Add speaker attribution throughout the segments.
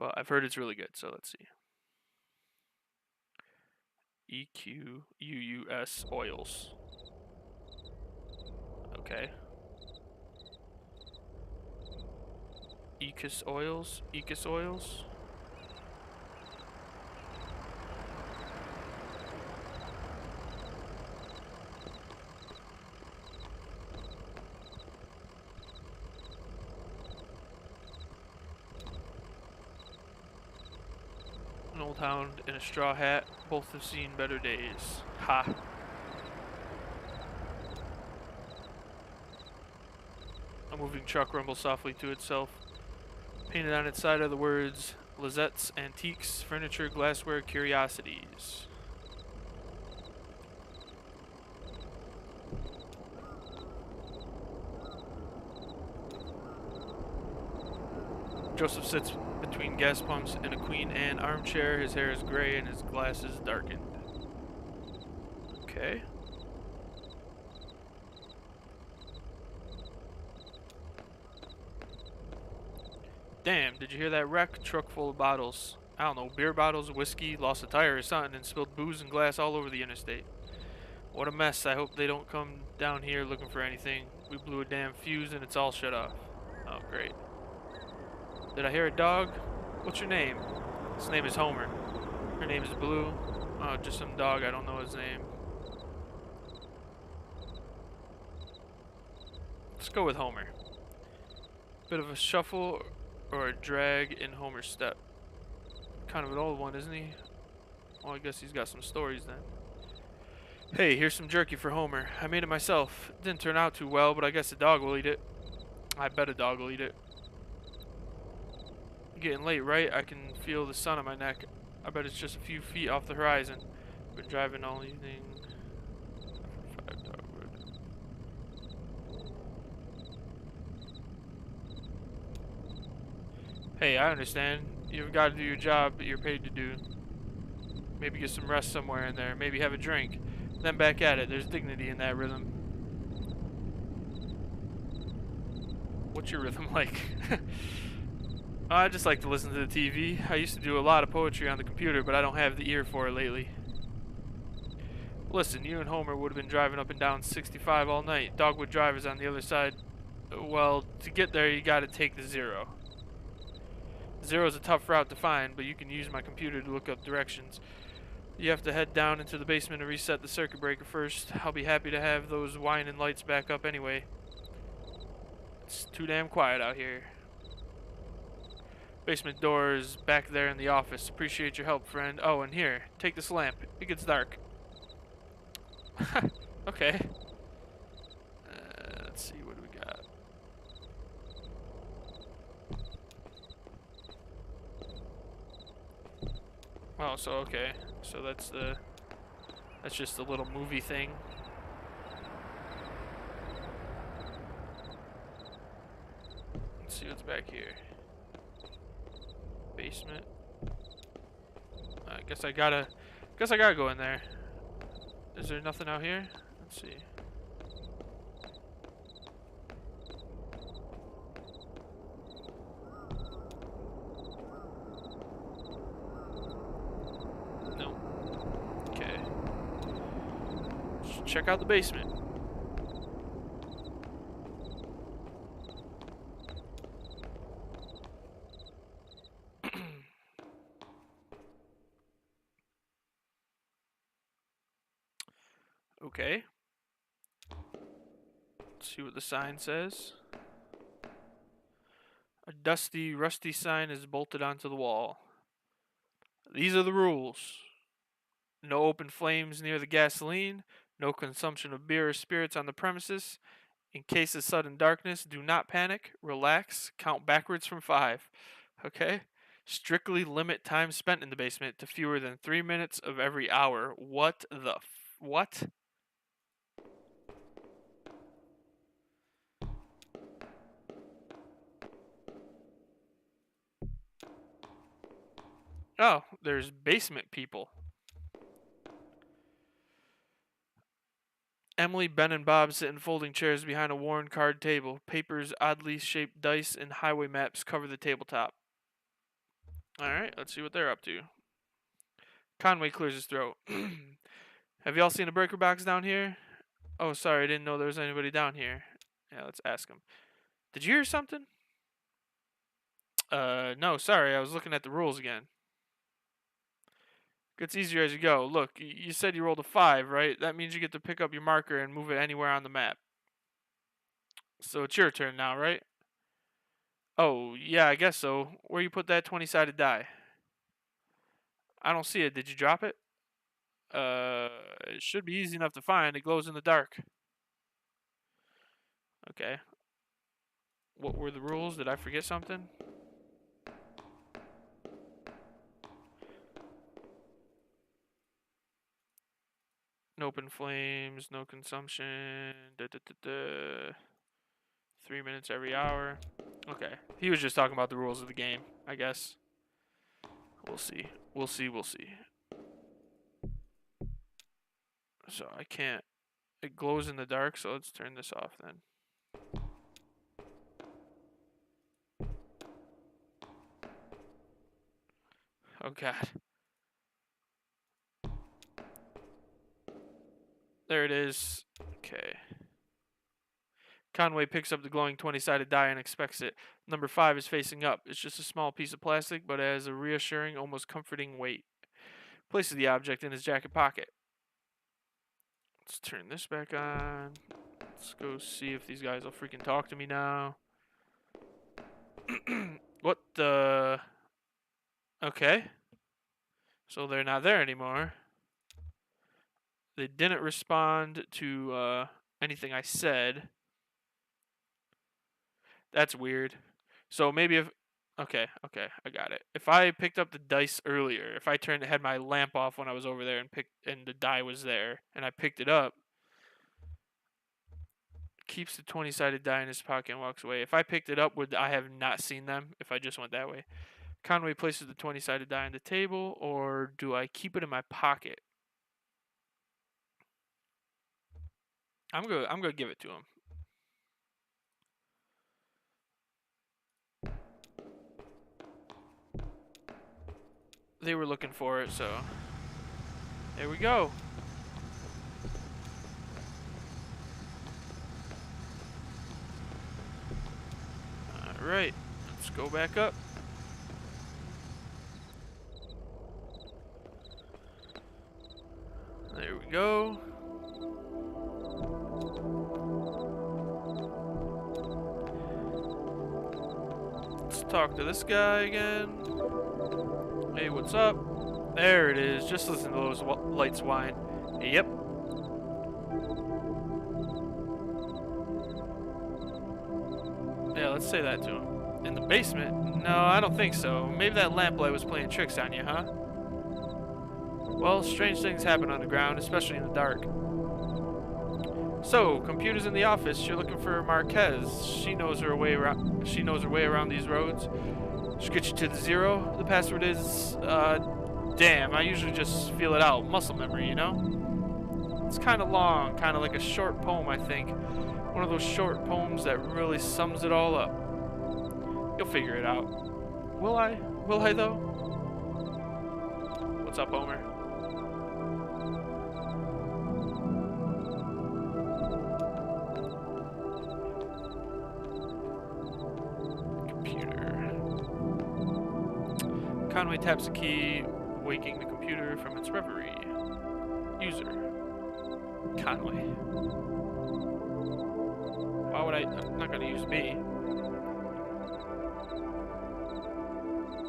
Speaker 1: but I've heard it's really good, so let's see. EQUUS oils. Okay. Ecus oils? Ecus oils? An old hound and a straw hat. Both have seen better days. Ha. A moving truck rumbles softly to itself. Painted on its side are the words Lizette's Antiques, Furniture, Glassware, Curiosities. Joseph sits between gas pumps and a Queen Anne armchair. His hair is gray and his glasses darkened. Okay. Damn, did you hear that wreck? Truck full of bottles. I don't know, beer bottles, whiskey, lost a tire or something, and spilled booze and glass all over the interstate. What a mess. I hope they don't come down here looking for anything. We blew a damn fuse and it's all shut off. Oh, great. Did I hear a dog? What's your name? His name is Homer. Her name is Blue. Oh, just some dog. I don't know his name. Let's go with Homer. Bit of a shuffle or a drag in Homer's step. Kind of an old one, isn't he? Well, I guess he's got some stories then. Hey, here's some jerky for Homer. I made it myself. It didn't turn out too well, but I guess a dog will eat it. I bet a dog will eat it. Getting late, right? I can feel the sun on my neck. I bet it's just a few feet off the horizon. Been driving all evening. Hey, I understand. You've got to do your job that you're paid to do. Maybe get some rest somewhere in there. Maybe have a drink. Then back at it. There's dignity in that rhythm. What's your rhythm like? I just like to listen to the TV. I used to do a lot of poetry on the computer, but I don't have the ear for it lately. Listen, you and Homer would have been driving up and down 65 all night. Dogwood Drive is on the other side. Well, to get there, you gotta take the 0. Zero is a tough route to find, but you can use my computer to look up directions. You have to head down into the basement and reset the circuit breaker first. I'll be happy to have those whining lights back up anyway. It's too damn quiet out here. Basement door is back there in the office. Appreciate your help, friend. Oh, and here, take this lamp. It gets dark. Okay. Let's see, what do we got? Oh, so okay. So that's just a little movie thing. Let's see what's back here. Basement. I guess I gotta go in there. Is there nothing out here? Let's see. No. Okay. Let's check out the basement. Okay. Let's see what the sign says. A dusty, rusty sign is bolted onto the wall. These are the rules. No open flames near the gasoline. No consumption of beer or spirits on the premises. In case of sudden darkness, do not panic. Relax. Count backwards from 5. Okay? Strictly limit time spent in the basement to fewer than 3 minutes of every hour. What the what? Oh, there's basement people. Emily, Ben, and Bob sit in folding chairs behind a worn card table. Papers, oddly shaped dice, and highway maps cover the tabletop. Alright, let's see what they're up to. Conway clears his throat. Have y'all seen a breaker box down here? Oh, sorry, I didn't know there was anybody down here. Yeah, let's ask him. Did you hear something? No, sorry, I was looking at the rules again. Gets easier as you go. Look, you said you rolled a 5, right? That means you get to pick up your marker and move it anywhere on the map. So it's your turn now, right? Oh, yeah, I guess so. Where you put that 20-sided die? I don't see it. Did you drop it? It should be easy enough to find. It glows in the dark. Okay. What were the rules? Did I forget something? No open flames, no consumption. 3 minutes every hour. Okay. He was just talking about the rules of the game, I guess. We'll see. We'll see. We'll see. So I can't. It glows in the dark, so let's turn this off then. Oh, God. There it is. Okay. Conway picks up the glowing 20-sided die and inspects it. Number 5 is facing up. It's just a small piece of plastic, but it has a reassuring, almost comforting weight. Places the object in his jacket pocket. Let's turn this back on. Let's go see if these guys will freaking talk to me now. What the... Okay. So they're not there anymore. They didn't respond to anything I said. That's weird. So maybe if... Okay, I got it. If I picked up the dice earlier, if I had my lamp off when I was over there and the die was there, and I picked it up, keeps the 20-sided die in his pocket and walks away. If I picked it up, would I have not seen them if I just went that way? Conway places the 20-sided die on the table, or do I keep it in my pocket? I'm gonna give it to him. They were looking for it, so there we go. Alright, let's go back up. There we go. Let's talk to this guy again. Hey, what's up? There it is. Just listen to those lights whine. Yep. Yeah, let's say that to him. In the basement? No, I don't think so. Maybe that lamplight was playing tricks on you, huh? Well, strange things happen underground, especially in the dark. So, computers in the office. You're looking for Marquez. She knows her way around. She knows her way around these roads. She'll get you to the 0. The password is, damn, I usually just feel it out. Muscle memory, you know? It's kind of long, kind of like a short poem, I think. One of those short poems that really sums it all up. You'll figure it out. Will I? Will I, though? What's up, Homer? Conway taps the key, waking the computer from its reverie. User. Conway. Why would I'm not going to use me.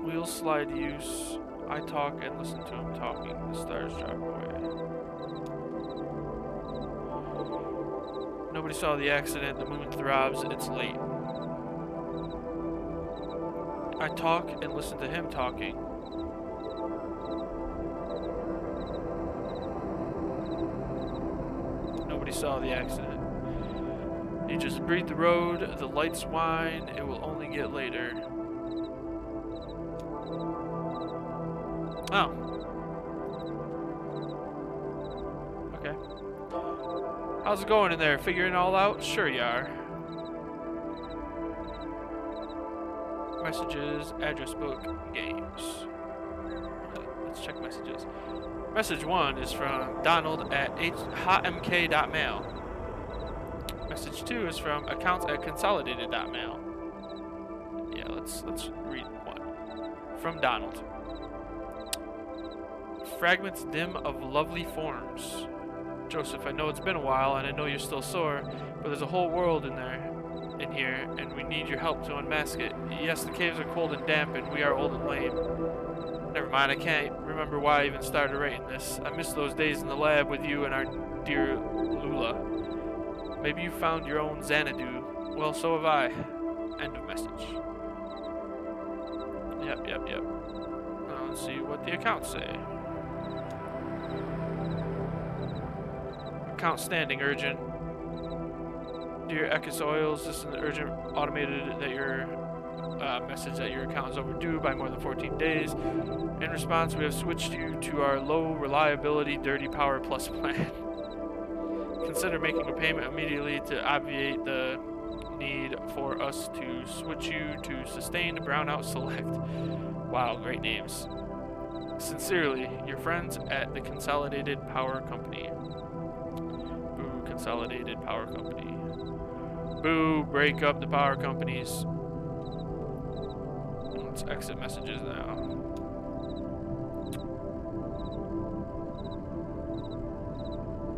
Speaker 1: Wheels slide use. I talk and listen to him talking. The stars drop away. Nobody saw the accident. The moon throbs. It's late. I talk and listen to him talking. Nobody saw the accident. You just breathe the road, the lights whine, it will only get later. Oh. Okay. How's it going in there? Figuring it all out? Sure you are. My messages, address book, games. Let's check messages. Message 1 is from Donald at hotmk.mail. Message 2 is from accounts@consolidated.mail. Yeah, let's read one. From Donald. Fragments dim of lovely forms. Joseph, I know it's been a while and I know you're still sore, but there's a whole world in here, and we need your help to unmask it. Yes, the caves are cold and damp, and we are old and lame. Never mind, I can't remember why I even started writing this. I miss those days in the lab with you and our dear Lula. Maybe you found your own Xanadu. Well, so have I. End of message. Yep. Now let's see what the accounts say. Account standing urgent. Dear Ekis Oils, this is an urgent automated that your message that your account is overdue by more than 14 days. In response, we have switched you to our low reliability Dirty Power Plus plan. Consider making a payment immediately to obviate the need for us to switch you to Sustained Brownout Select. Wow, great names. Sincerely, your friends at the Consolidated Power Company. Boo, Consolidated Power Company. Boo, break up the power companies. Let's exit messages now.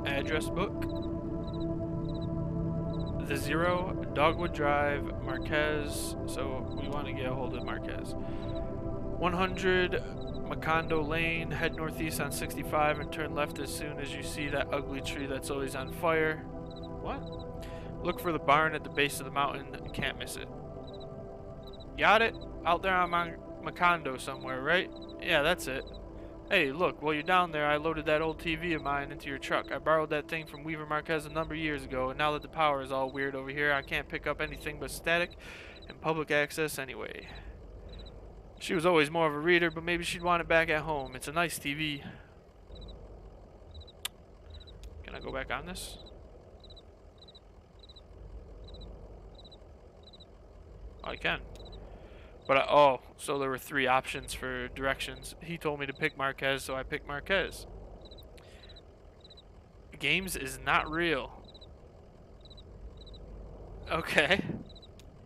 Speaker 1: Address book. The 0, Dogwood Drive, Marquez. So we want to get a hold of Marquez. 100 Macondo Lane. Head northeast on 65 and turn left as soon as you see that ugly tree that's always on fire. What? Look for the barn at the base of the mountain. Can't miss it. Got it? Out there on Macondo somewhere, right? Yeah, that's it. Hey, look, while you're down there, I loaded that old TV of mine into your truck. I borrowed that thing from Weaver Marquez a number of years ago, and now that the power is all weird over here, I can't pick up anything but static and public access anyway. She was always more of a reader, but maybe she'd want it back at home. It's a nice TV. Can I go back on this? Oh, I can. But oh, so there were 3 options for directions. He told me to pick Marquez, so I picked Marquez. Games is not real. Okay.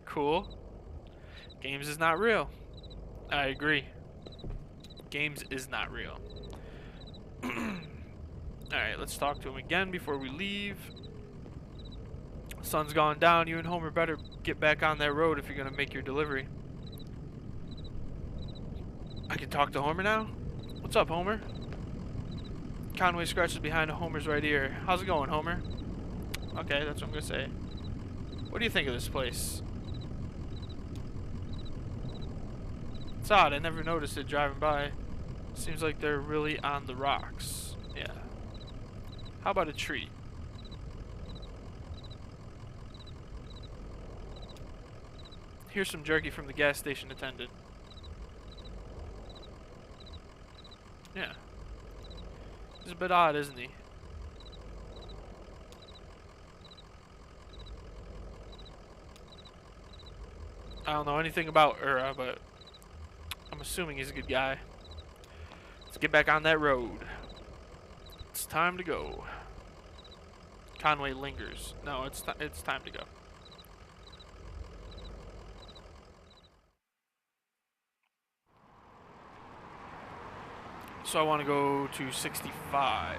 Speaker 1: Cool. Games is not real. I agree. Games is not real. Alright, let's talk to him again before we leave. Sun's gone down. You and Homer better get back on that road if you're going to make your delivery. I can talk to Homer now? What's up, Homer? Conway scratches behind Homer's right ear. How's it going, Homer? Okay, that's what I'm going to say. What do you think of this place? It's odd. I never noticed it driving by. Seems like they're really on the rocks. Yeah. How about a treat? Here's some jerky from the gas station attendant. Yeah. He's a bit odd, isn't he? I don't know anything about Ura, but I'm assuming he's a good guy. Let's get back on that road. It's time to go. Conway lingers. No, it's time to go. So I want to go to 65.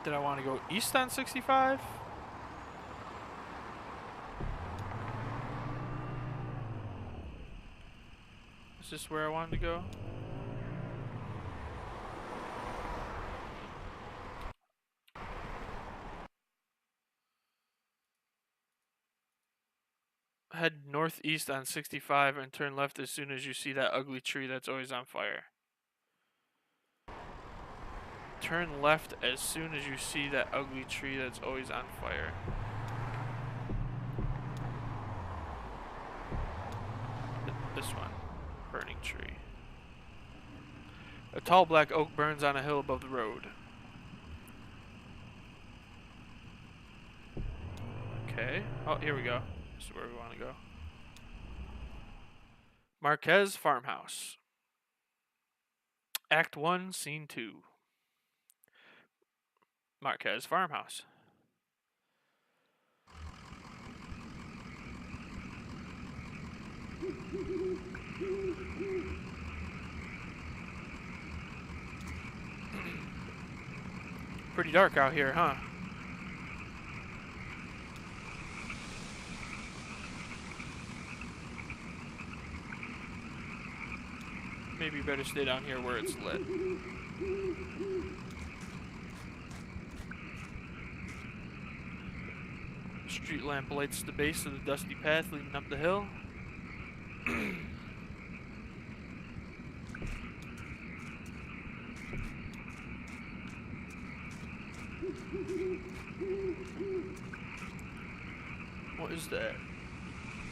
Speaker 1: Did I want to go east on 65? Is this where I wanted to go? Head northeast on 65 and turn left as soon as you see that ugly tree that's always on fire. Turn left as soon as you see that ugly tree that's always on fire. This one. Burning tree. A tall black oak burns on a hill above the road. Okay. Oh, here we go. This is where we want to go. Marquez Farmhouse. Act 1, Scene 2. Marquez Farmhouse. Pretty dark out here, huh? Maybe you better stay down here where it's lit. Street lamp lights the base of the dusty path leading up the hill. What is that?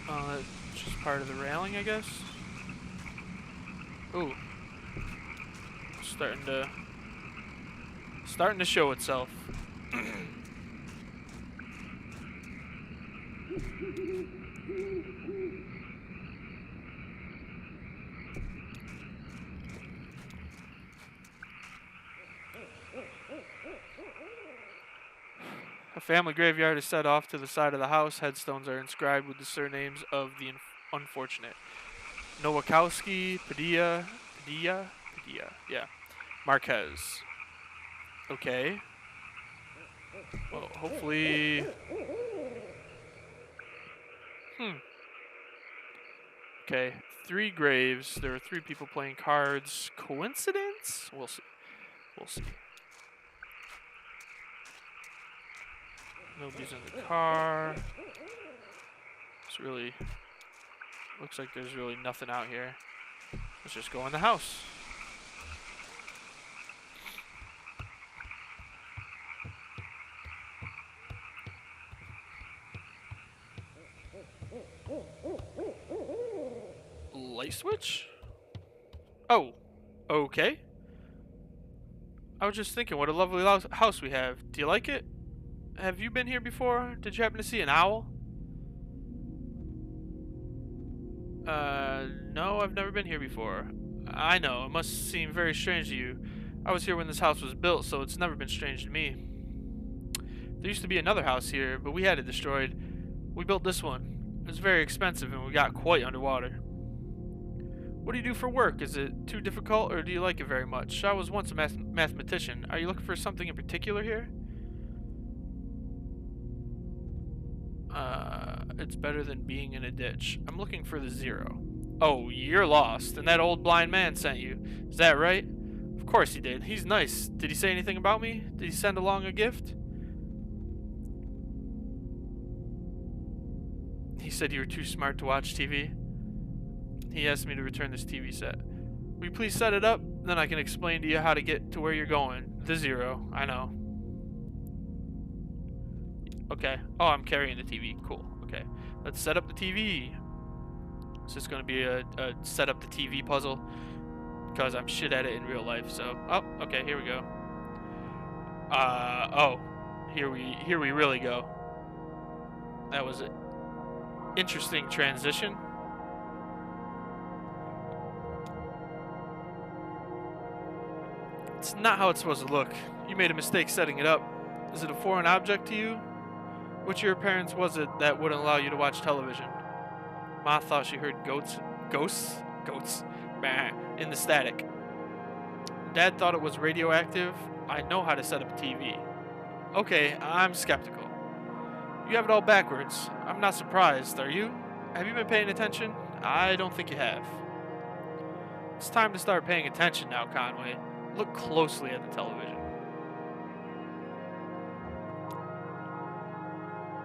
Speaker 1: Oh, that's just part of the railing, I guess. Ooh. Starting to show itself. A family graveyard is set off to the side of the house. Headstones are inscribed with the surnames of the unfortunate. Nowakowski, Padilla, yeah. Marquez. Okay. Well, hopefully... Okay, 3 graves. There are 3 people playing cards. Coincidence? We'll see. We'll see. Nobody's in the car. It's really... Looks like there's really nothing out here. Let's just go in the house. Light switch? Oh, okay. I was just thinking, what a lovely house we have. Do you like it? Have you been here before? Did you happen to see an owl? No, I've never been here before. I know, it must seem very strange to you. I was here when this house was built, so it's never been strange to me. There used to be another house here, but we had it destroyed. We built this one. It was very expensive, and we got quite underwater. What do you do for work? Is it too difficult, or do you like it very much? I was once a mathematician. Are you looking for something in particular here? It's better than being in a ditch. I'm looking for the 0. Oh, you're lost, and that old blind man sent you. Is that right? Of course he did. He's nice. Did he say anything about me? Did he send along a gift? He said you were too smart to watch TV. He asked me to return this TV set. Will you please set it up? Then I can explain to you how to get to where you're going. The 0. I know. Okay. Oh, I'm carrying the TV. Cool. Okay. Let's set up the TV. Is this going to be a set up the TV puzzle? Because I'm shit at it in real life, so... Oh, okay, here we go. Oh. Here we really go. That was an interesting transition. It's not how it's supposed to look. You made a mistake setting it up. Is it a foreign object to you? Which of your parents was it that wouldn't allow you to watch television? Ma thought she heard ghosts, bah, in the static. Dad thought it was radioactive. I know how to set up a TV. Okay, I'm skeptical. You have it all backwards. I'm not surprised, are you? Have you been paying attention? I don't think you have. It's time to start paying attention now, Conway. Look closely at the television.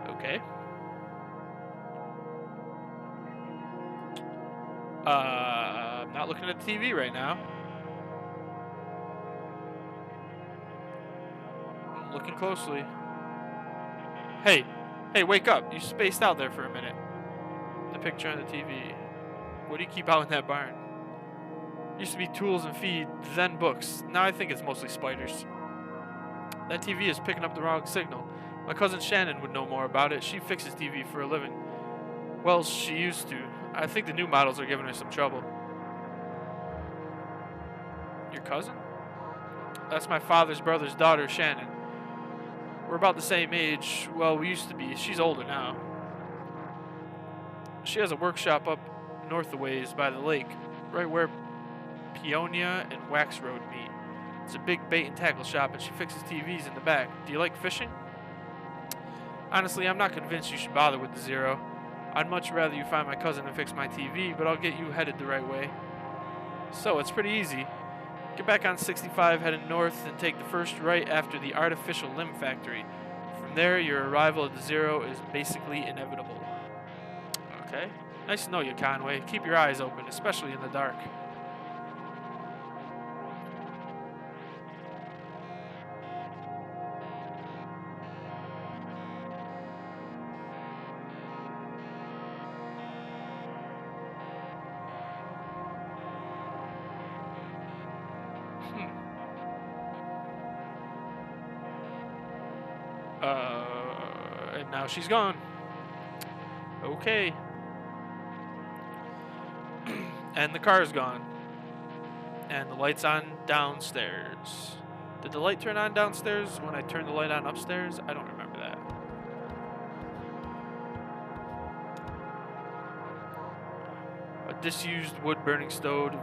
Speaker 1: Okay. I'm not looking at the TV right now. I'm looking closely. Hey, wake up. You spaced out there for a minute. The picture on the TV. What do you keep out in that barn? Used to be tools and feed, then books. Now I think it's mostly spiders. That TV is picking up the wrong signal. My cousin Shannon would know more about it. She fixes TV for a living. Well, she used to. I think the new models are giving her some trouble. Your cousin? That's my father's brother's daughter, Shannon. We're about the same age. Well, we used to be. She's older now. She has a workshop up north a ways by the lake, right where Peonia and Wax Road meet. It's a big bait and tackle shop, and she fixes TVs in the back. Do you like fishing? Honestly, I'm not convinced you should bother with the Zero. I'd much rather you find my cousin and fix my TV, but I'll get you headed the right way. So, it's pretty easy. Get back on 65 heading north and take the first right after the artificial limb factory. From there, your arrival at the Zero is basically inevitable. Okay. Nice to know you, Conway. Keep your eyes open, especially in the dark. And now she's gone. Okay. And the car's gone. And the light's on downstairs. Did the light turn on downstairs when I turned the light on upstairs? I don't remember that. A disused wood-burning stove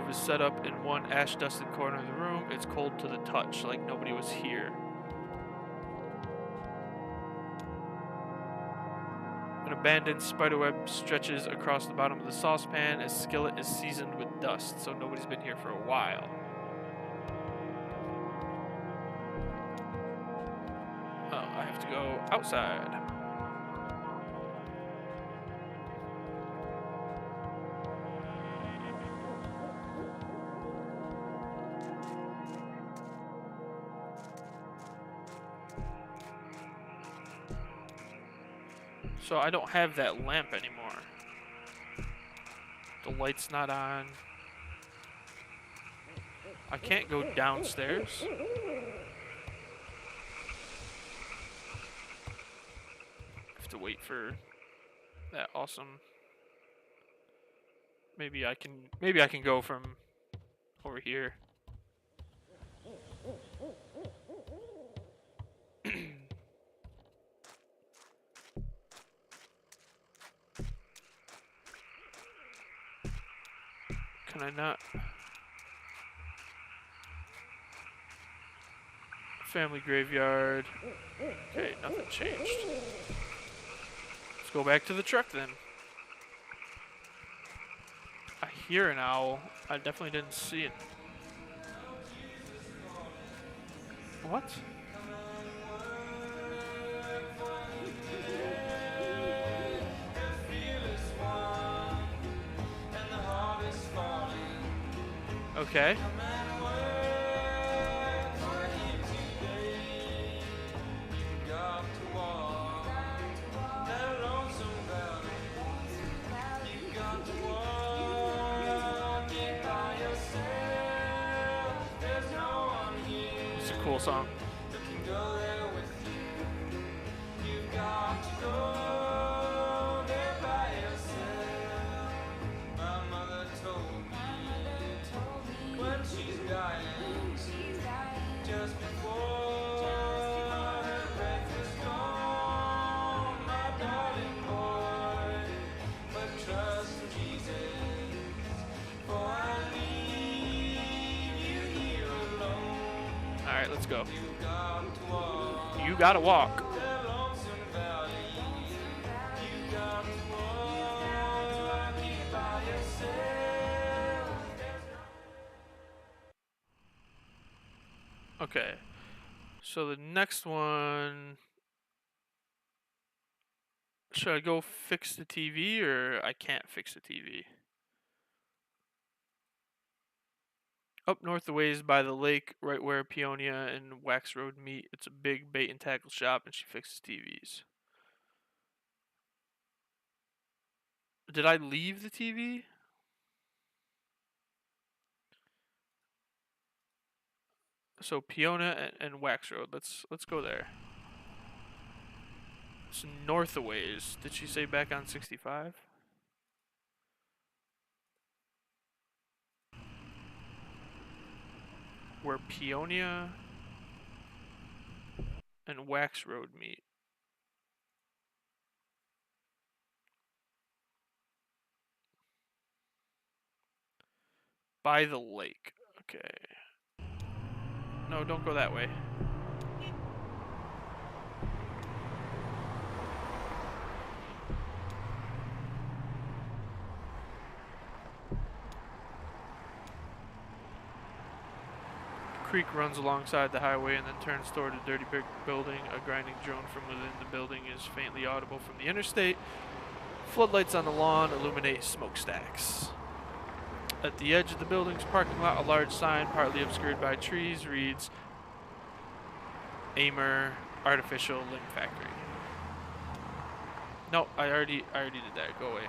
Speaker 1: is set up in one ash-dusted corner of the room. It's cold to the touch, like nobody was here. An abandoned spiderweb stretches across the bottom of the saucepan. A skillet is seasoned with dust, so nobody's been here for a while. Oh, I have to go outside. So I don't have that lamp anymore. The light's not on. I can't go downstairs. I have to wait for that awesome. Maybe I can go from over here. Can I not? Family graveyard. Okay, nothing changed. Let's go back to the truck then. I hear an owl. I definitely didn't see it. What? Okay. It's a cool song. Alright, let's go. You gotta walk. Okay. So the next one. Should I go fix the TV or I can't fix the TV? Up north a ways by the lake, right where Peonia and Wax Road meet, it's a big bait and tackle shop and she fixes TVs. Did I leave the TV? So Peonia and Wax Road, let's go there. It's north a ways. Did she say back on 65? where Peonia and Wax Road meet. By the lake. Okay. No, don't go that way. The creek runs alongside the highway and then turns toward a dirty brick building. A grinding drone from within the building is faintly audible from the interstate. Floodlights on the lawn illuminate smokestacks. At the edge of the building's parking lot, a large sign, partly obscured by trees, reads Amer Artificial Limb Factory. No, I already did that. Go away.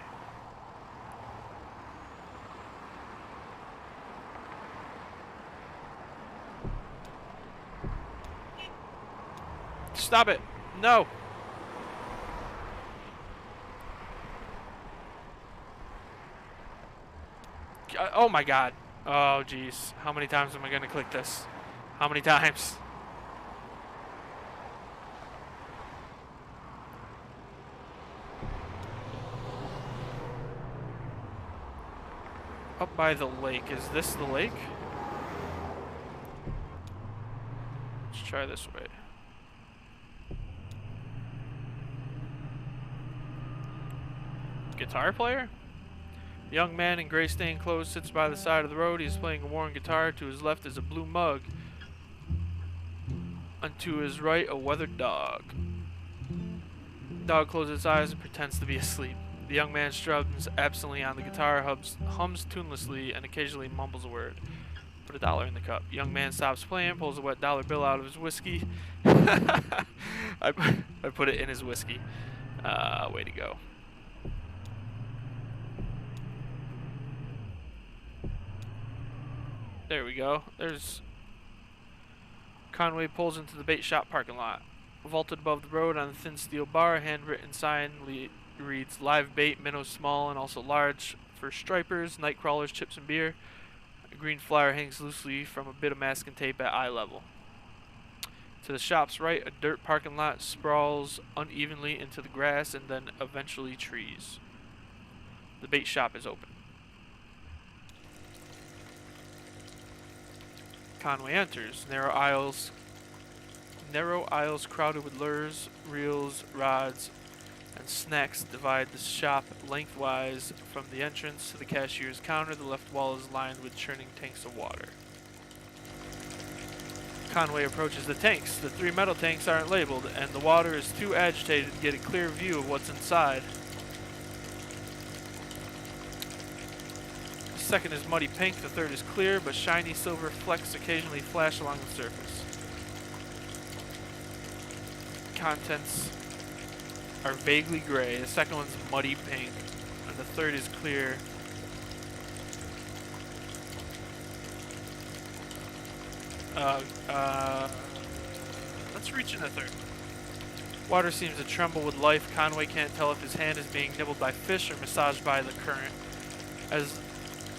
Speaker 1: Stop it! No! Oh my god. Oh jeez. How many times am I gonna click this? How many times? Up by the lake. Is this the lake? Let's try this way. Guitar player? The young man in gray stained clothes sits by the side of the road. He is playing a worn guitar. To his left is a blue mug. And to his right, a weathered dog. The dog closes its eyes and pretends to be asleep. The young man strums absently on the guitar, hums tunelessly, and occasionally mumbles a word. Put $1 in the cup. The young man stops playing, pulls a wet dollar bill out of his whiskey. I put it in his whiskey. Way to go. There we go. There's... Conway pulls into the bait shop parking lot. Vaulted above the road on a thin steel bar, a handwritten sign reads live bait, minnows small and also large for stripers, night crawlers, chips and beer. A green flyer hangs loosely from a bit of masking tape at eye level. To the shop's right, a dirt parking lot sprawls unevenly into the grass and then eventually trees. The bait shop is open. Conway enters. Narrow aisles crowded with lures, reels, rods, and snacks divide the shop lengthwise from the entrance to the cashier's counter. The left wall is lined with churning tanks of water. Conway approaches the tanks. The 3 metal tanks aren't labeled, and the water is too agitated to get a clear view of what's inside. The second is muddy pink, the third is clear, but shiny silver flecks occasionally flash along the surface. Contents are vaguely gray. The second one's muddy pink, and the third is clear. Let's reach in the third. Water seems to tremble with life. Conway can't tell if his hand is being nibbled by fish or massaged by the current.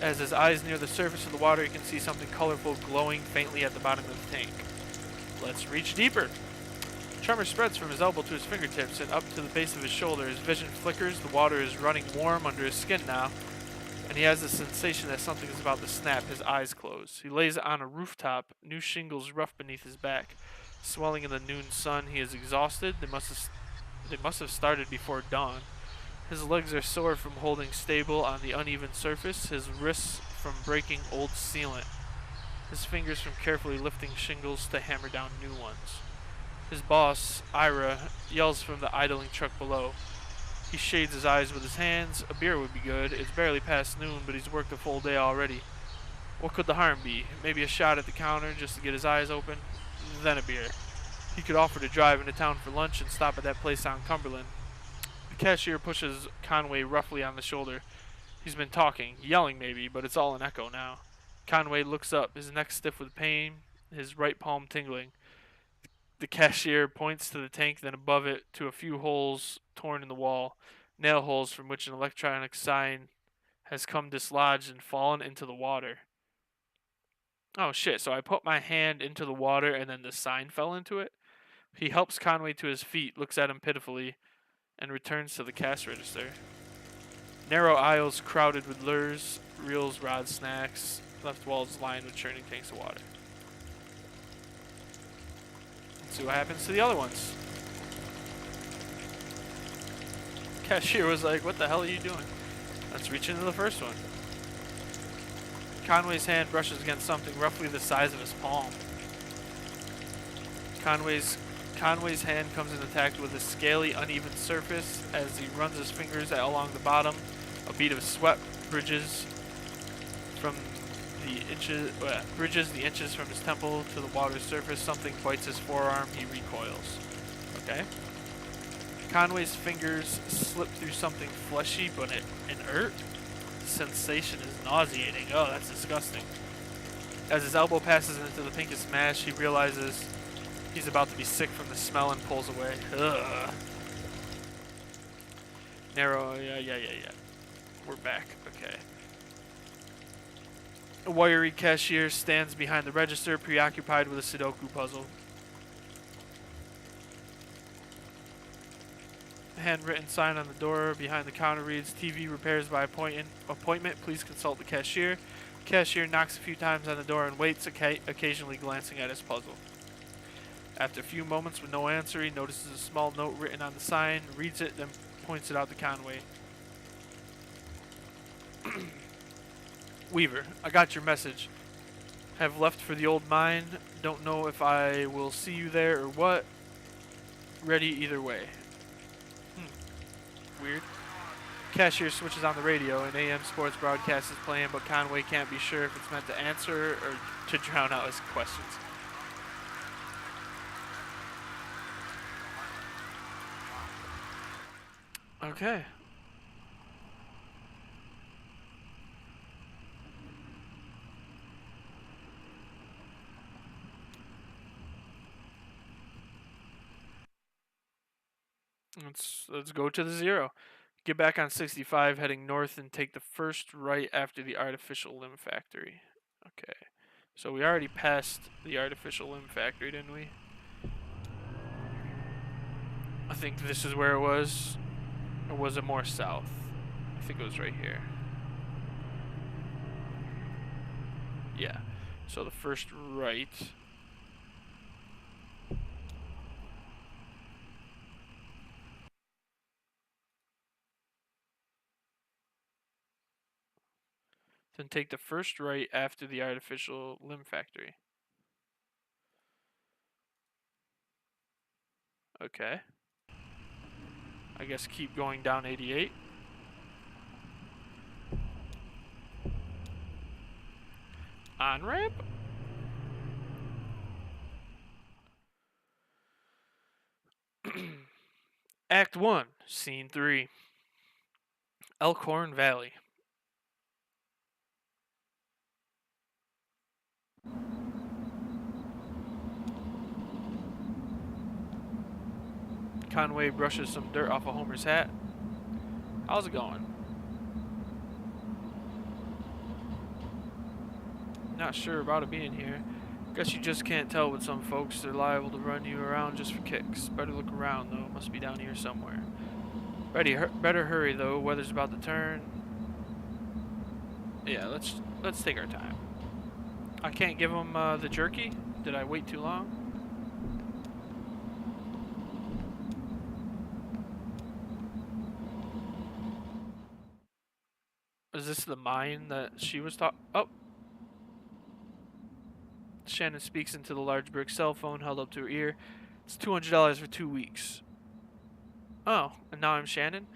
Speaker 1: As his eyes near the surface of the water, he can see something colorful glowing faintly at the bottom of the tank. Let's reach deeper. Tremor spreads from his elbow to his fingertips and up to the base of his shoulder. His vision flickers. The water is running warm under his skin now, and he has the sensation that something is about to snap. His eyes close. He lays on a rooftop, new shingles rough beneath his back, swelling in the noon sun. He is exhausted. They must have started before dawn. His legs are sore from holding stable on the uneven surface, his wrists from breaking old sealant, his fingers from carefully lifting shingles to hammer down new ones. His boss, Ira, yells from the idling truck below. He shades his eyes with his hands. A beer would be good. It's barely past noon, but he's worked a full day already. What could the harm be? Maybe a shot at the counter just to get his eyes open? Then a beer. He could offer to drive into town for lunch and stop at that place on Cumberland. The cashier pushes Conway roughly on the shoulder. He's been talking, yelling maybe, but it's all an echo now. Conway looks up, his neck stiff with pain, his right palm tingling. The cashier points to the tank, then above it to a few holes torn in the wall, nail holes from which an electronic sign has come dislodged and fallen into the water. Oh shit, so I put my hand into the water and then the sign fell into it? He helps Conway to his feet, looks at him pitifully, and returns to the cash register. Narrow aisles crowded with lures, reels, rods, snacks, left walls lined with churning tanks of water. Let's see what happens to the other ones. Cashier was like, "What the hell are you doing?" Let's reach into the first one. Conway's hand brushes against something roughly the size of his palm. Conway's hand comes in contact with a scaly, uneven surface as he runs his fingers along the bottom. A bead of sweat bridges the inches from his temple to the water's surface. Something bites his forearm. He recoils. Okay. Conway's fingers slip through something fleshy but inert. The sensation is nauseating. Oh, that's disgusting. As his elbow passes into the pinkish mash, he realizes he's about to be sick from the smell and pulls away. Ugh. Narrow, yeah. We're back. Okay. A wiry cashier stands behind the register, preoccupied with a Sudoku puzzle. A handwritten sign on the door behind the counter reads, "TV repairs by appointment. Please consult the cashier." Cashier knocks a few times on the door and waits, occasionally glancing at his puzzle. After a few moments with no answer, he notices a small note written on the sign, reads it, then points it out to Conway. Weaver, I got your message. Have left for the old mine. Don't know if I will see you there or what. Ready either way. Weird. Cashier switches on the radio. An AM sports broadcast is playing, but Conway can't be sure if it's meant to answer or to drown out his questions. Okay. Let's go to the 0. Get back on 65, heading north, and take the first right after the artificial limb factory. Okay. So we already passed the artificial limb factory, didn't we? I think this is where it was. Or was it more south? I think it was right here. Yeah. So the first right. Then take the first right after the artificial limb factory. Okay. I guess keep going down 88. Onramp? Act 1, Scene 3. Elk Horn Valley. Conway brushes some dirt off of Homer's hat. How's it going? Not sure about it being here. Guess you just can't tell with some folks. They're liable to run you around just for kicks. Better look around, though. Must be down here somewhere. Better hurry, though. Weather's about to turn. Yeah, let's take our time. I can't give him the jerky? Did I wait too long? Is this the mine that she was talking? Oh. Shannon speaks into the large brick cell phone held up to her ear. It's $200 for 2 weeks. Oh, and now I'm Shannon?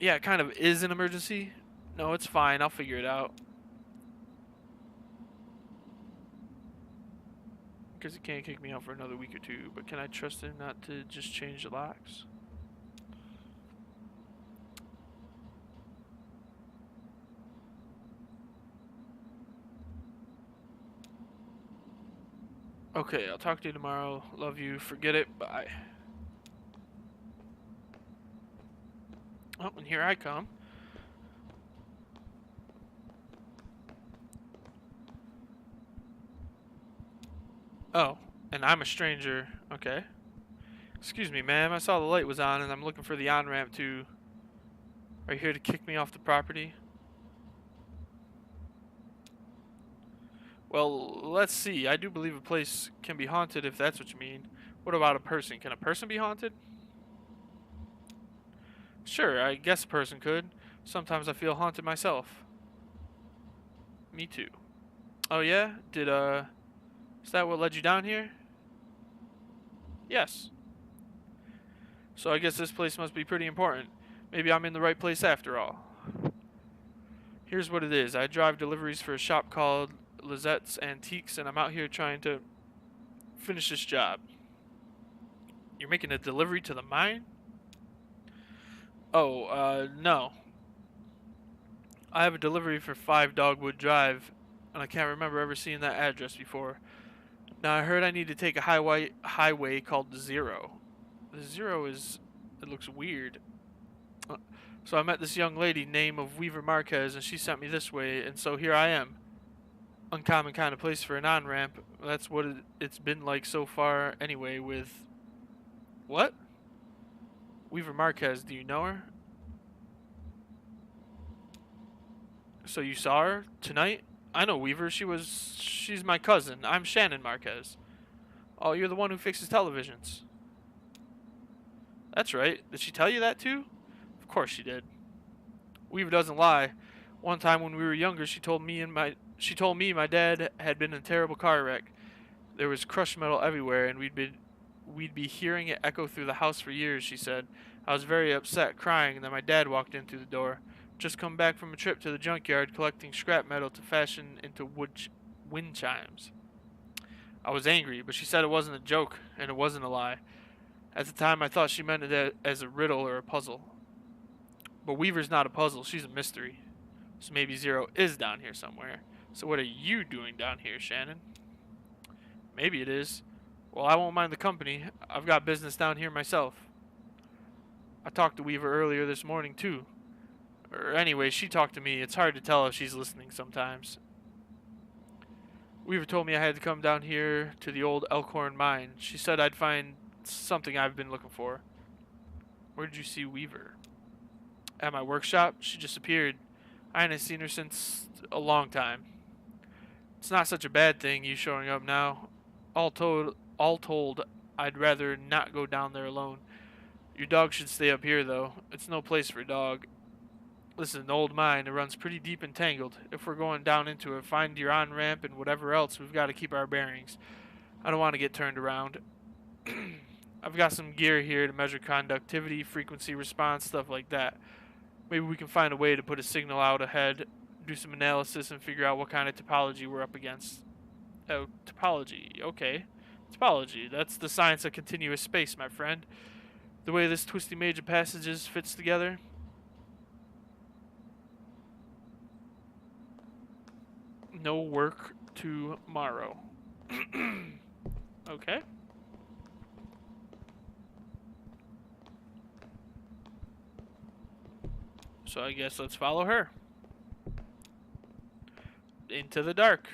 Speaker 1: Yeah, it kind of is an emergency. No, it's fine. I'll figure it out. Because he can't kick me out for another week or two. But can I trust him not to just change the locks? Okay, I'll talk to you tomorrow. Love you. Forget it. Bye. Oh, and here I come. Oh, and I'm a stranger. Okay. Excuse me, ma'am. I saw the light was on and I'm looking for the on-ramp to... Are you here to kick me off the property? Well, let's see. I do believe a place can be haunted if that's what you mean. What about a person? Can a person be haunted? Sure, I guess a person could. Sometimes I feel haunted myself. Me too. Oh yeah? Is that what led you down here? Yes. So I guess this place must be pretty important. Maybe I'm in the right place after all. Here's what it is. I drive deliveries for a shop called Lizette's Antiques, and I'm out here trying to finish this job. You're making a delivery to the mine? Oh, no. I have a delivery for 5 Dogwood Drive, and I can't remember ever seeing that address before. Now, I heard I need to take a highway called the Zero. The Zero is... It looks weird. So I met this young lady named of Weaver Marquez, and she sent me this way, and so here I am. Uncommon kind of place for an on-ramp. That's what it's been like so far anyway with... What? Weaver Marquez, do you know her? So you saw her tonight? I know Weaver. She's my cousin. I'm Shannon Marquez. Oh, you're the one who fixes televisions. That's right. Did she tell you that too? Of course she did. Weaver doesn't lie. One time when we were younger, she told me my dad had been in a terrible car wreck. There was crushed metal everywhere, and we'd be hearing it echo through the house for years, she said. I was very upset, crying, and then my dad walked in through the door. Just come back from a trip to the junkyard collecting scrap metal to fashion into wind chimes. I was angry, but she said it wasn't a joke, and it wasn't a lie. At the time, I thought she meant it as a riddle or a puzzle. But Weaver's not a puzzle, she's a mystery. So maybe Zero is down here somewhere. So what are you doing down here, Shannon? Maybe it is. Well, I won't mind the company. I've got business down here myself. I talked to Weaver earlier this morning, too. Or anyway, she talked to me. It's hard to tell if she's listening sometimes. Weaver told me I had to come down here to the old Elk Horn mine. She said I'd find something I've been looking for. Where did you see Weaver? At my workshop. She disappeared. I hadn't seen her since a long time. It's not such a bad thing, you showing up now. All told, I'd rather not go down there alone. Your dog should stay up here, though. It's no place for a dog. Listen, the old mine, it runs pretty deep and tangled. If we're going down into it, find your on-ramp and whatever else, we've got to keep our bearings. I don't want to get turned around. I've got some gear here to measure conductivity, frequency response, stuff like that. Maybe we can find a way to put a signal out ahead, do some analysis, and figure out what kind of topology we're up against. Oh, topology. Okay. Topology. That's the science of continuous space, my friend. The way this twisty major passages fits together. No work tomorrow. Okay. So I guess let's follow her. Into the dark.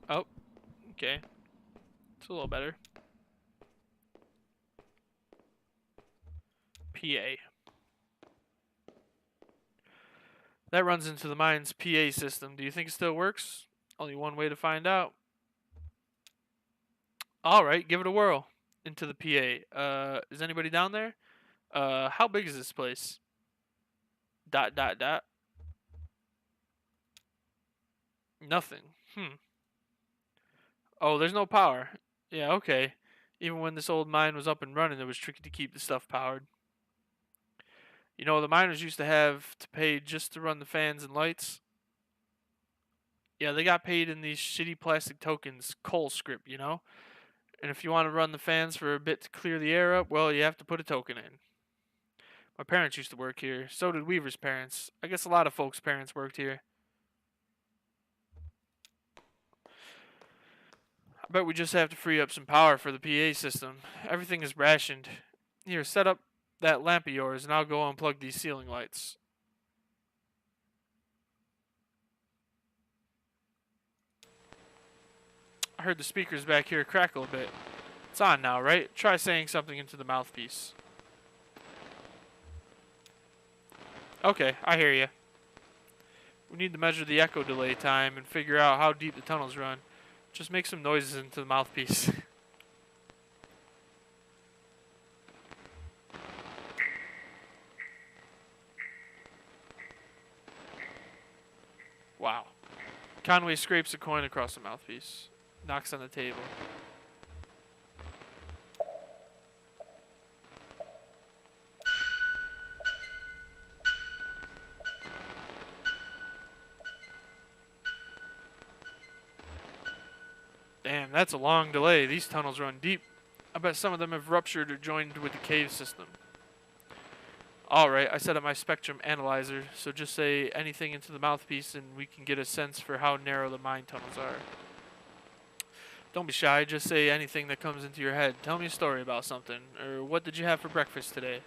Speaker 1: Oh, okay. It's a little better. PA. That runs into the mine's PA system. Do you think it still works? Only one way to find out. Alright, give it a whirl. Into the PA. Is anybody down there? How big is this place? ... Nothing. Oh, there's no power. Yeah, okay. Even when this old mine was up and running, it was tricky to keep the stuff powered. You know, the miners used to have to pay just to run the fans and lights. Yeah, they got paid in these shitty plastic tokens, coal script, you know? And if you want to run the fans for a bit to clear the air up, well, you have to put a token in. My parents used to work here. So did Weaver's parents. I guess a lot of folks' parents worked here. I bet we just have to free up some power for the PA system. Everything is rationed. Here, set up that lamp of yours, and I'll go unplug these ceiling lights. I heard the speakers back here crackle a bit. It's on now, right? Try saying something into the mouthpiece. Okay, I hear you. We need to measure the echo delay time and figure out how deep the tunnels run. Just make some noises into the mouthpiece. Wow. Conway scrapes a coin across the mouthpiece. Knocks on the table. Damn, that's a long delay. These tunnels run deep. I bet some of them have ruptured or joined with the cave system. Alright, I set up my spectrum analyzer, so just say anything into the mouthpiece and we can get a sense for how narrow the mine tunnels are. Don't be shy, just say anything that comes into your head. Tell me a story about something, or what did you have for breakfast today?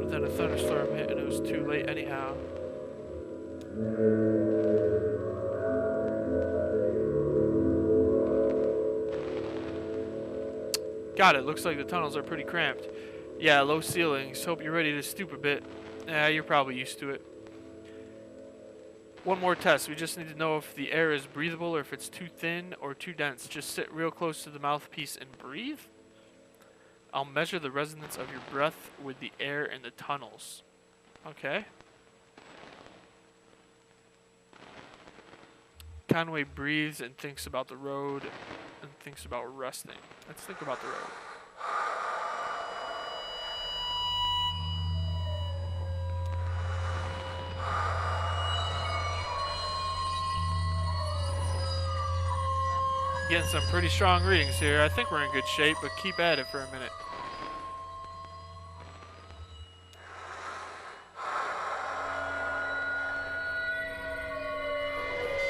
Speaker 1: Then a thunderstorm hit and it was too late anyhow. Got it, looks like the tunnels are pretty cramped. Yeah, low ceilings. Hope you're ready to stoop a bit. You're probably used to it. One more test. We just need to know if the air is breathable or if it's too thin or too dense. Just sit real close to the mouthpiece and breathe. I'll measure the resonance of your breath with the air in the tunnels. Okay. Conway breathes and thinks about the road and thinks about resting. Let's think about the road. Getting some pretty strong readings here. I think we're in good shape, but keep at it for a minute.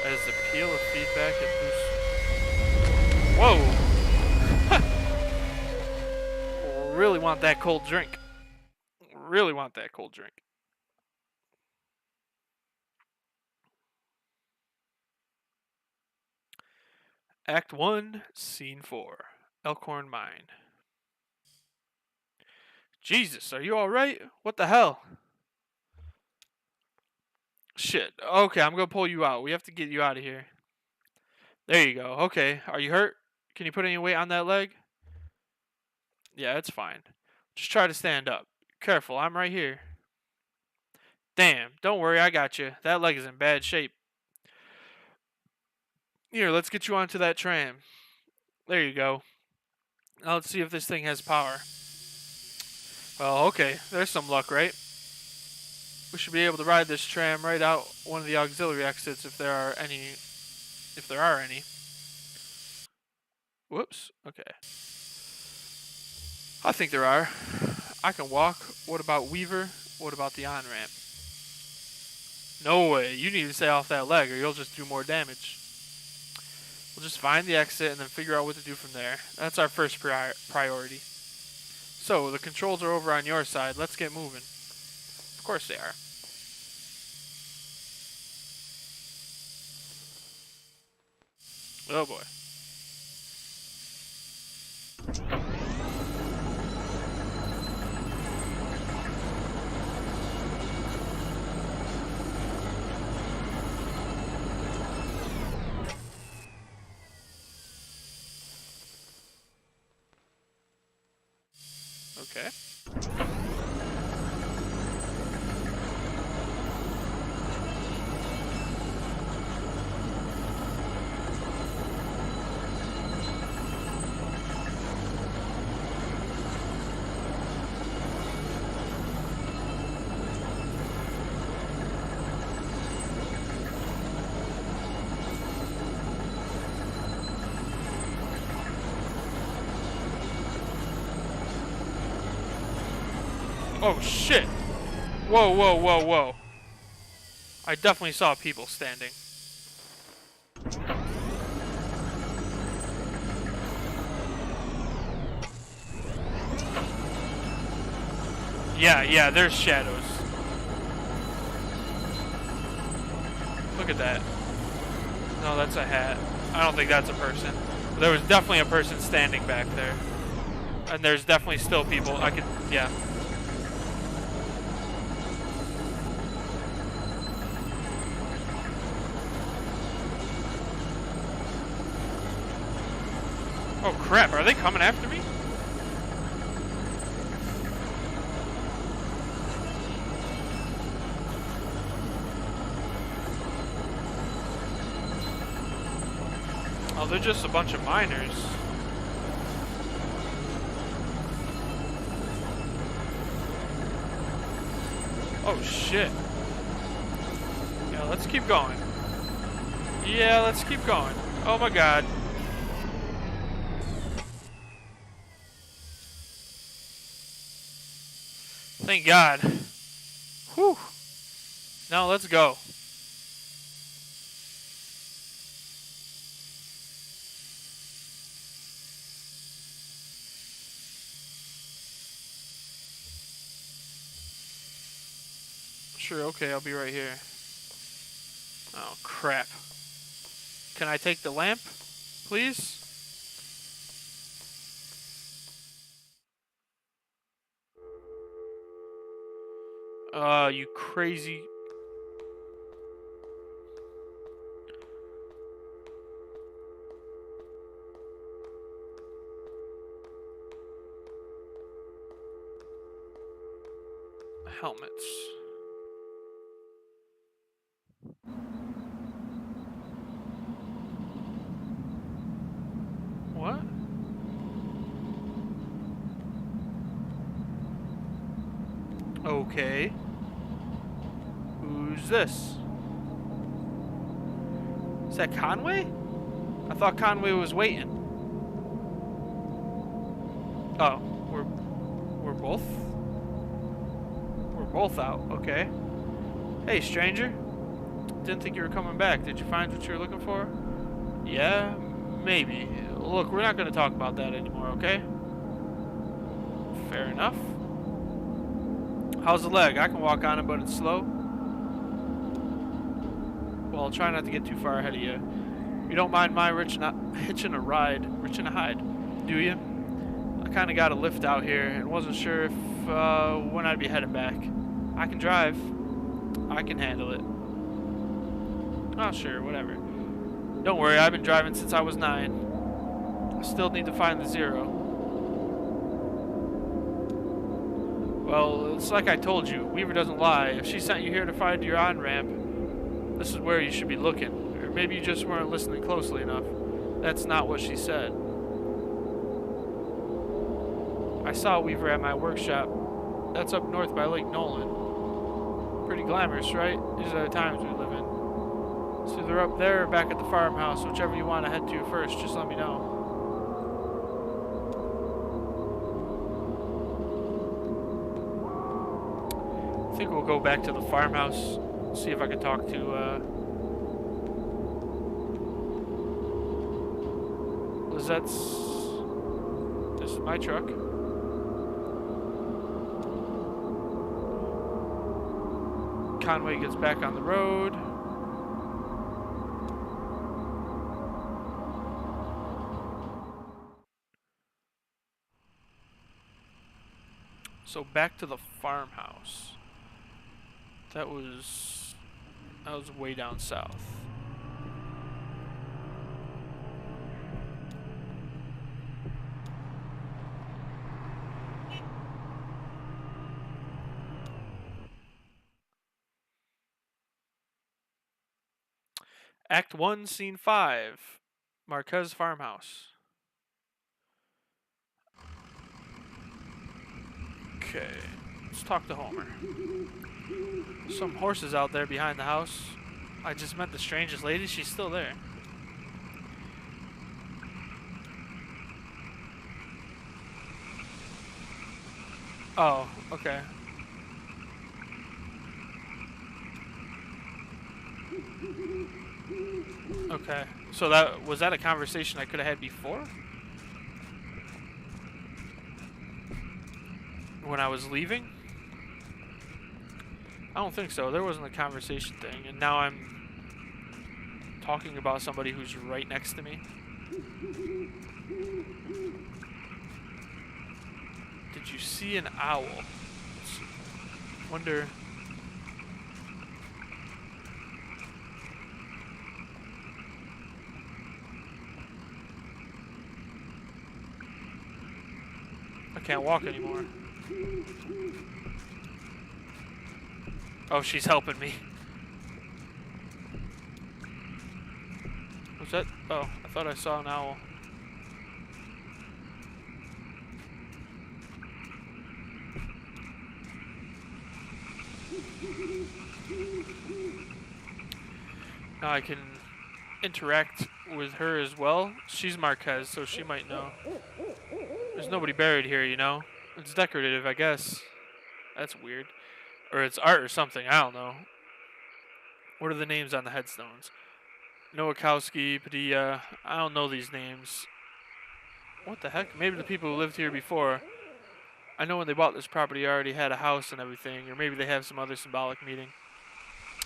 Speaker 1: As the peal of feedback and boost. Whoa! Really want that cold drink. Really want that cold drink. Act 1, Scene 4. Elkhorn Mine. Jesus, are you alright? What the hell? Shit. Okay, I'm gonna pull you out. We have to get you out of here. There you go. Okay. Are you hurt? Can you put any weight on that leg? Yeah, it's fine. Just try to stand up. Careful, I'm right here. Damn, don't worry, I got you. That leg is in bad shape. Here, let's get you onto that tram. There you go. Now let's see if this thing has power. Well, okay. There's some luck, right? We should be able to ride this tram right out one of the auxiliary exits if there are any. If there are any. Whoops. Okay. I think there are. I can walk. What about Weaver? What about the on-ramp? No way. You need to stay off that leg or you'll just do more damage. We'll just find the exit and then figure out what to do from there. That's our first priority. So, the controls are over on your side. Let's get moving. Of course they are. Oh boy. Okay. Oh shit! Whoa, whoa, whoa, whoa. I definitely saw people standing. Yeah, there's shadows. Look at that. No, that's a hat. I don't think that's a person. There was definitely a person standing back there. And there's definitely still people. Yeah. Oh crap, are they coming after me? Oh, they're just a bunch of miners. Oh shit. Yeah, let's keep going. Yeah, let's keep going. Oh my god. Thank God. Whew. Now let's go. Sure, okay, I'll be right here. Oh, crap. Can I take the lamp, please? You crazy... Helmets. What? Okay. Who's this? Is that Conway? I thought Conway was waiting. Oh, we're both out. Okay. Hey, stranger. Didn't think you were coming back. Did you find what you were looking for? Yeah, maybe. Look, we're not going to talk about that anymore, okay? Fair enough. How's the leg? I can walk on it, but it's slow. Well, I'll try not to get too far ahead of you. You don't mind my hitching a hide, do you? I kind of got a lift out here and wasn't sure if when I'd be headed back. I can drive. I can handle it. Oh, sure, whatever. Don't worry, I've been driving since I was 9. I still need to find the 0. Well, it's like I told you. Weaver doesn't lie. If she sent you here to find your on-ramp, this is where you should be looking. Or maybe you just weren't listening closely enough. That's not what she said. I saw Weaver at my workshop. That's up north by Lake Nolan. Pretty glamorous, right? These are the times we live in. So they're up there or back at the farmhouse, whichever you want to head to first, just let me know. I think we'll go back to the farmhouse, see if I can talk to Lizette's. This is my truck. Conway gets back on the road. So back to the farmhouse. That was way down south. Act 1, Scene 5, Marquez Farmhouse. Okay, let's talk to Homer. Some horses out there behind the house. I just met the strangest lady. She's still there. Oh, okay. Okay. So was that a conversation I could have had before? When I was leaving? I don't think so. There wasn't a conversation thing, and now I'm talking about somebody who's right next to me. Did you see an owl? Wonder. I can't walk anymore. Oh, she's helping me. Was that? Oh, I thought I saw an owl. Now I can interact with her as well. She's Marquez, so she might know. There's nobody buried here, you know? It's decorative, I guess. That's weird. Or it's art or something, I don't know. What are the names on the headstones? Nowakowski, Padilla. I don't know these names. What the heck? Maybe the people who lived here before. I know when they bought this property already had a house and everything, or maybe they have some other symbolic meaning.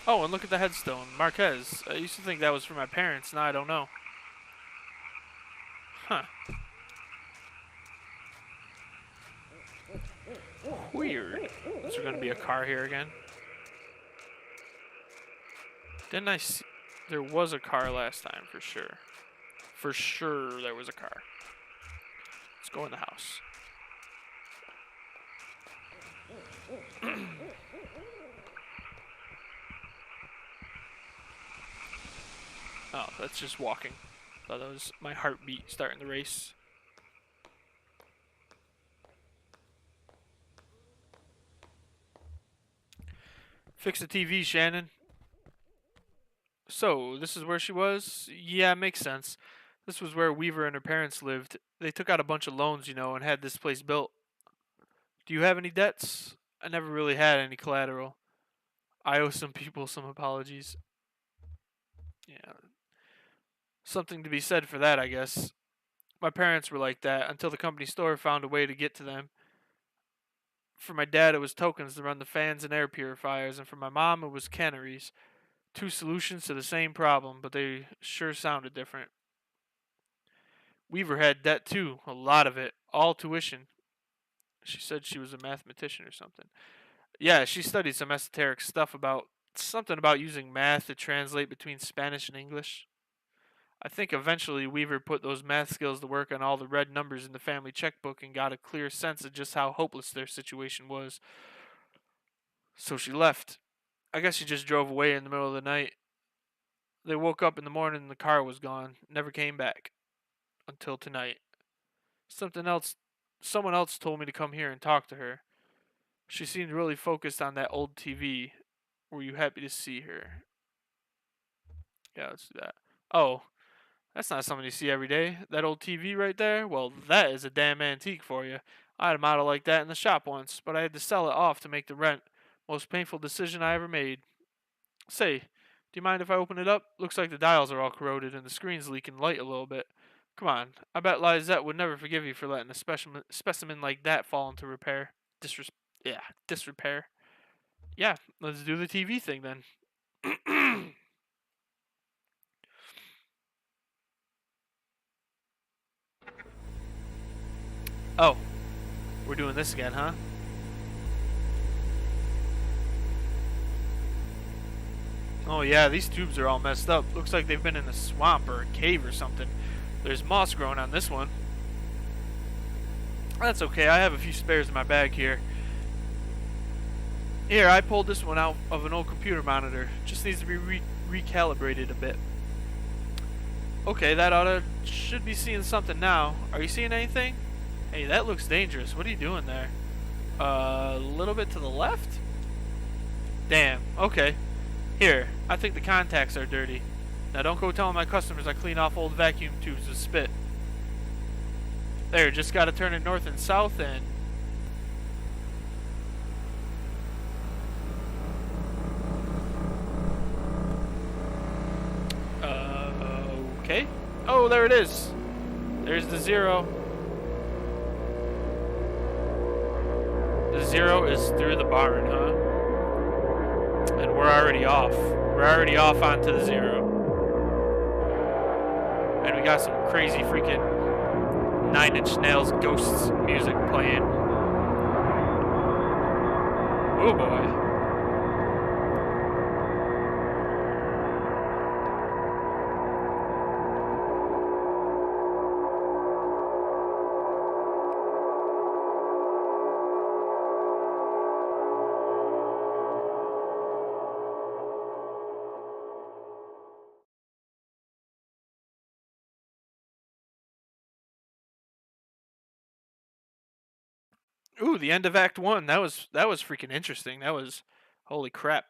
Speaker 1: Oh, and look at the headstone. Marquez. I used to think that was for my parents. Now I don't know. Huh. Weird. Is there going to be a car here again? Didn't I see? There was a car last time, for sure. For sure there was a car. Let's go in the house. Oh, that's just walking. Thought that was my heartbeat starting the race. Fix the TV, Shannon. So, this is where she was? Yeah, makes sense. This was where Weaver and her parents lived. They took out a bunch of loans, you know, and had this place built. Do you have any debts? I never really had any collateral. I owe some people some apologies. Yeah. Something to be said for that, I guess. My parents were like that until the company store found a way to get to them. For my dad, it was tokens to run the fans and air purifiers, and for my mom, it was canneries. Two solutions to the same problem, but they sure sounded different. Weaver had debt too, a lot of it, all tuition. She said she was a mathematician or something. Yeah, she studied some esoteric stuff about something about using math to translate between Spanish and English. I think eventually Weaver put those math skills to work on all the red numbers in the family checkbook and got a clear sense of just how hopeless their situation was. So she left. I guess she just drove away in the middle of the night. They woke up in the morning and the car was gone. Never came back. Until tonight. Someone else told me to come here and talk to her. She seemed really focused on that old TV. Were you happy to see her? Yeah, let's do that. Oh, that's not something you see every day. That old TV right there? Well, that is a damn antique for you. I had a model like that in the shop once, but I had to sell it off to make the rent. Most painful decision I ever made. Say, do you mind if I open it up? Looks like the dials are all corroded and the screen's leaking light a little bit. Come on, I bet Lizette would never forgive you for letting a specimen like that fall into repair. Disrepair. Yeah, let's do the TV thing then. Oh, we're doing this again, huh? Oh yeah, these tubes are all messed up. Looks like they've been in a swamp or a cave or something. There's moss growing on this one. That's okay, I have a few spares in my bag here. Here, I pulled this one out of an old computer monitor. Just needs to be recalibrated a bit. Okay, that should be seeing something now. Are you seeing anything? Hey, that looks dangerous. What are you doing there? A little bit to the left? Damn, okay. Here, I think the contacts are dirty. Now don't go telling my customers I clean off old vacuum tubes with spit. There, just gotta turn it north and south and... Oh, there it is. There's the 0. The 0 is through the barn, huh? And we're already off. We're already off onto the 0. And we got some crazy freaking 9 Inch Nails Ghosts music playing. Oh boy. Ooh, the end of Act 1. That was freaking interesting. That was, holy crap.